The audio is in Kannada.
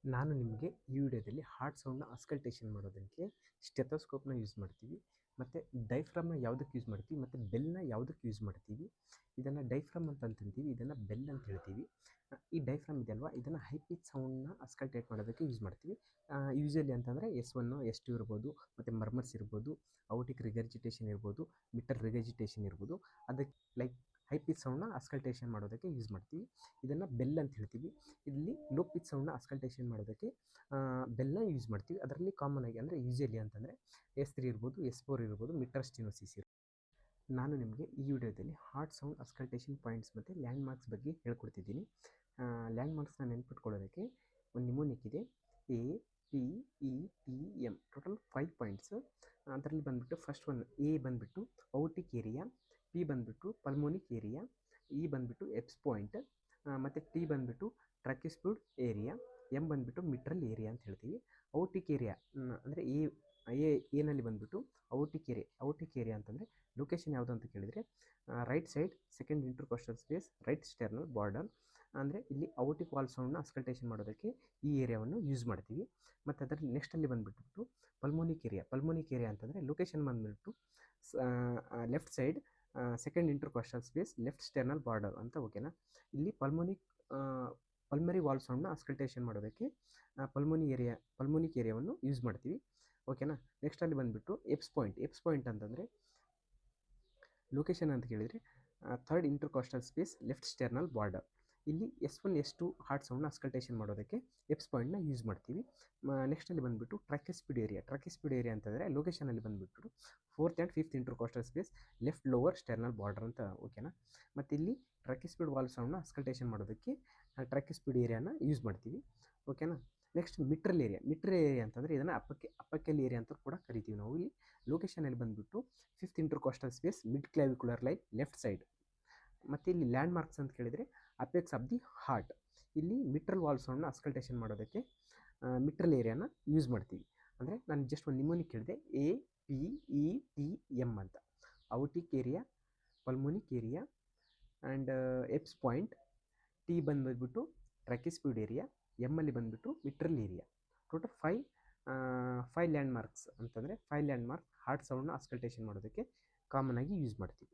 ನಾನು ನಿಮಗೆ ಈ ವಿಡಿಯೋದಲ್ಲಿ ಹಾರ್ಟ್ ಸೌಂಡ್ನ ಅಸ್ಕಲ್ಟೇಷನ್ ಮಾಡೋದಕ್ಕೆ ಸ್ಟೆಥೋಸ್ಕೋಪ್ನ ಯೂಸ್ ಮಾಡ್ತೀವಿ, ಮತ್ತು ಡೈಫ್ರಮ್ನ ಯಾವುದಕ್ಕೆ ಯೂಸ್ ಮಾಡ್ತೀವಿ, ಮತ್ತು ಬೆಲ್ನ ಯಾವುದಕ್ಕೆ ಯೂಸ್ ಮಾಡ್ತೀವಿ. ಇದನ್ನು ಡೈಫ್ರಮ್ ಅಂತ ಅಂತೀವಿ, ಇದನ್ನು ಬೆಲ್ ಅಂತ ಹೇಳ್ತೀವಿ. ಈ ಡೈಫ್ರಮ್ ಇದೆ ಅಲ್ವಾ, ಇದನ್ನು ಹೈ ಪಿಚ್ ಸೌಂಡ್ನ ಅಸ್ಕಲ್ಟೇಟ್ ಮಾಡೋದಕ್ಕೆ ಯೂಸ್ ಮಾಡ್ತೀವಿ. ಯೂಶಲಿ ಅಂತಂದರೆ S1 S2 ಇರ್ಬೋದು, ಮತ್ತು ಮರ್ಮರ್ಸ್ ಇರ್ಬೋದು, ಔಟಿಕ್ ರಿಗರ್ಜಿಟೇಷನ್ ಇರ್ಬೋದು, ಮಿಟರ್ ರಿಗರ್ಜಿಟೇಷನ್ ಇರ್ಬೋದು. ಅದಕ್ಕೆ ಲೈಕ್ ಹೈ ಪಿಚ್ ಸೌಂಡ್ನ ಅಸ್ಕಲ್ಟೇಷನ್ ಮಾಡೋದಕ್ಕೆ ಯೂಸ್ ಮಾಡ್ತೀವಿ. ಇದನ್ನು ಬೆಲ್ ಅಂತ ಹೇಳ್ತೀವಿ. ಇಲ್ಲಿ ಲೋ ಪಿಚ್ ಸೌಂಡ್ನ ಅಸ್ಕಲ್ಟೇಷನ್ ಮಾಡೋದಕ್ಕೆ ಬೆಲ್ನ ಯೂಸ್ ಮಾಡ್ತೀವಿ. ಅದರಲ್ಲಿ ಕಾಮನ್ ಆಗಿ ಅಂದರೆ ಯೂಶಲಿ ಅಂತಂದರೆ S3 ಇರ್ಬೋದು, S4 ಇರ್ಬೋದು, ಮಿಟರ್ ಸ್ಟಿನೋಸಿಸ್ ಇರ್ಬೋದು. ನಾನು ನಿಮಗೆ ಈ ವಿಡಿಯೋದಲ್ಲಿ ಹಾರ್ಟ್ ಸೌಂಡ್ ಅಸ್ಕಲ್ಟೇಷನ್ ಪಾಯಿಂಟ್ಸ್ ಮತ್ತು ಲ್ಯಾಂಡ್ ಮಾರ್ಕ್ಸ್ ಬಗ್ಗೆ ಹೇಳ್ಕೊಡ್ತಿದ್ದೀನಿ. ಲ್ಯಾಂಡ್ ಮಾರ್ಕ್ಸ್ನ ನೆನ್ಪಿಟ್ಕೊಳ್ಳೋದಕ್ಕೆ ಒಂದು ನಿಮೋನಿಕ್ ಇದೆ, APETM, ಟೋಟಲ್ 5 ಪಾಯಿಂಟ್ಸ್. ಅದರಲ್ಲಿ ಬಂದುಬಿಟ್ಟು ಫಸ್ಟ್ ಒನ್ A ಬಂದುಬಿಟ್ಟು ಔಟಿಕ್ ಏರಿಯಾ, P ಬಂದುಬಿಟ್ಟು ಪಲ್ಮೋನಿಕ್ ಏರಿಯಾ, E ಬಂದುಬಿಟ್ಟು ಎಪ್ಸ್ ಪಾಯಿಂಟ್, ಮತ್ತು T ಬಂದುಬಿಟ್ಟು ಟ್ರಕಿಸ್ಪಿಡ್ ಏರಿಯಾ, M ಬಂದುಬಿಟ್ಟು ಮಿಟ್ರಲ್ ಏರಿಯಾ ಅಂತ ಹೇಳ್ತೀವಿ. ಔಟಿಕ್ ಏರಿಯಾ ಅಂದರೆ ಏನಲ್ಲಿ ಬಂದುಬಿಟ್ಟು ಔಟಿಕ್ ಏರಿಯಾ ಅಂತಂದರೆ ಲೊಕೇಶನ್ ಯಾವುದು ಅಂತ ಕೇಳಿದರೆ right side second intercostal space, right sternal border. ಅಂದರೆ ಇಲ್ಲಿ ಔಟಿಕ್ ವಾಲ್ ಸೌಂಡ್ನ ಅಸ್ಕಲ್ಟೇಷನ್ ಮಾಡೋದಕ್ಕೆ ಈ ಏರಿಯಾವನ್ನು ಯೂಸ್ ಮಾಡ್ತೀವಿ. ಮತ್ತು ಅದರಲ್ಲಿ ನೆಕ್ಸ್ಟಲ್ಲಿ ಬಂದುಬಿಟ್ಟು ಪಲ್ಮೋನಿಕ್ ಏರಿಯಾ ಅಂತಂದರೆ ಲೊಕೇಶನ್ ಬಂದುಬಿಟ್ಟು left side second intercostal space, left sternal border ಅಂತ. ಓಕೆನಾ. ಇಲ್ಲಿ ಪಲ್ಮರಿ ವಾಲ್ ಸೌಂಡ್ನ ಅಸ್ಕಲ್ಟೇಷನ್ ಮಾಡೋದಕ್ಕೆ ಪಲ್ಮೋನಿಕ್ ಏರಿಯಾವನ್ನು ಯೂಸ್ ಮಾಡ್ತೀವಿ. ಓಕೆನಾ. ನೆಕ್ಸ್ಟಲ್ಲಿ ಬಂದುಬಿಟ್ಟು ಎಪ್ಸ್ ಪಾಯಿಂಟ್ ಅಂತಂದರೆ ಲೊಕೇಶನ್ ಅಂತ ಕೇಳಿದರೆ third ಇಂಟರ್ಕೋಸ್ಟಲ್ space, left sternal border. ಇಲ್ಲಿ S1 S2 ಹಾರ್ಟ್ ಸೌಂಡ್ನ ಅಸ್ಕಲ್ಟೇಷನ್ ಮಾಡೋದಕ್ಕೆ ಎಪ್ಸ್ ಪಾಯಿಂಟ್ನ ಯೂಸ್ ಮಾಡ್ತೀವಿ. ನೆಕ್ಸ್ಟಲ್ಲಿ ಬಂದುಬಿಟ್ಟು ಟ್ರಕಿಸ್ಪಿಡ್ ಏರಿಯಾ ಅಂತಂದರೆ ಲೊಕೇಶನಲ್ಲಿ ಬಂದುಬಿಟ್ಟು fourth and fifth intercostal space, left lower sternal border ಅಂತ. ಓಕೆನಾ. ಮತ್ತು ಇಲ್ಲಿ ಟ್ರಕಿಸ್ಪಿಡ್ ವಾಲ್ ಸೌಂಡ್ನ ಅಸ್ಕಲ್ಟೇಷನ್ ಮಾಡೋದಕ್ಕೆ ಟ್ರಕಿಸ್ಪಿಡ್ ಏರಿಯಾನ ಯೂಸ್ ಮಾಡ್ತೀವಿ. ಓಕೆನಾ. ನೆಕ್ಸ್ಟ್ ಮಿಟ್ರಲ್ ಏರಿಯಾ ಅಂತಂದರೆ ಇದನ್ನು ಅಪಕ್ಕೆಲ್ ಏರಿಯಾ ಅಂತ ಕೂಡ ಕರಿತೀವಿ ನಾವು. ಇಲ್ಲಿ ಲೊಕೇಶನಲ್ಲಿ ಬಂದುಬಿಟ್ಟು fifth intercostal space, mid clavicular line, left side. ಮತ್ತು ಇಲ್ಲಿ ಲ್ಯಾಂಡ್ ಮಾರ್ಕ್ಸ್ ಅಂತ ಕೇಳಿದರೆ ಅಪೆಕ್ಸ್ ಆಫ್ ದಿ ಹಾರ್ಟ್. ಇಲ್ಲಿ ಮಿಟ್ರಲ್ ವಾಲ್ ಸೌಂಡ್ನ ಅಸ್ಕಲ್ಟೇಷನ್ ಮಾಡೋದಕ್ಕೆ ಮಿಟ್ರಲ್ ಏರಿಯಾನ ಯೂಸ್ ಮಾಡ್ತೀವಿ. ಅಂದರೆ ನಾನು ಜಸ್ಟ್ ಒಂದು ನಿಮೋನಿಕ್ ಹೇಳಿದೆ, APETM ಅಂತ. Aortic area, pulmonic area and Erb's point. T ಬಂದುಬಿಟ್ಟು ಟ್ರಕಿಸ್ಪಿಡ್ ಏರಿಯಾ, ಎಮ್ಮಲ್ಲಿ ಬಂದುಬಿಟ್ಟು mitral area. Total 5 landmarks ಅಂತಂದರೆ 5 ಲ್ಯಾಂಡ್ ಮಾರ್ಕ್ ಹಾರ್ಟ್ ಸೌಂಡ್ನ ಅಸ್ಕಲ್ಟೇಷನ್ ಮಾಡೋದಕ್ಕೆ ಕಾಮನ್ ಆಗಿ ಯೂಸ್ ಮಾಡ್ತೀವಿ.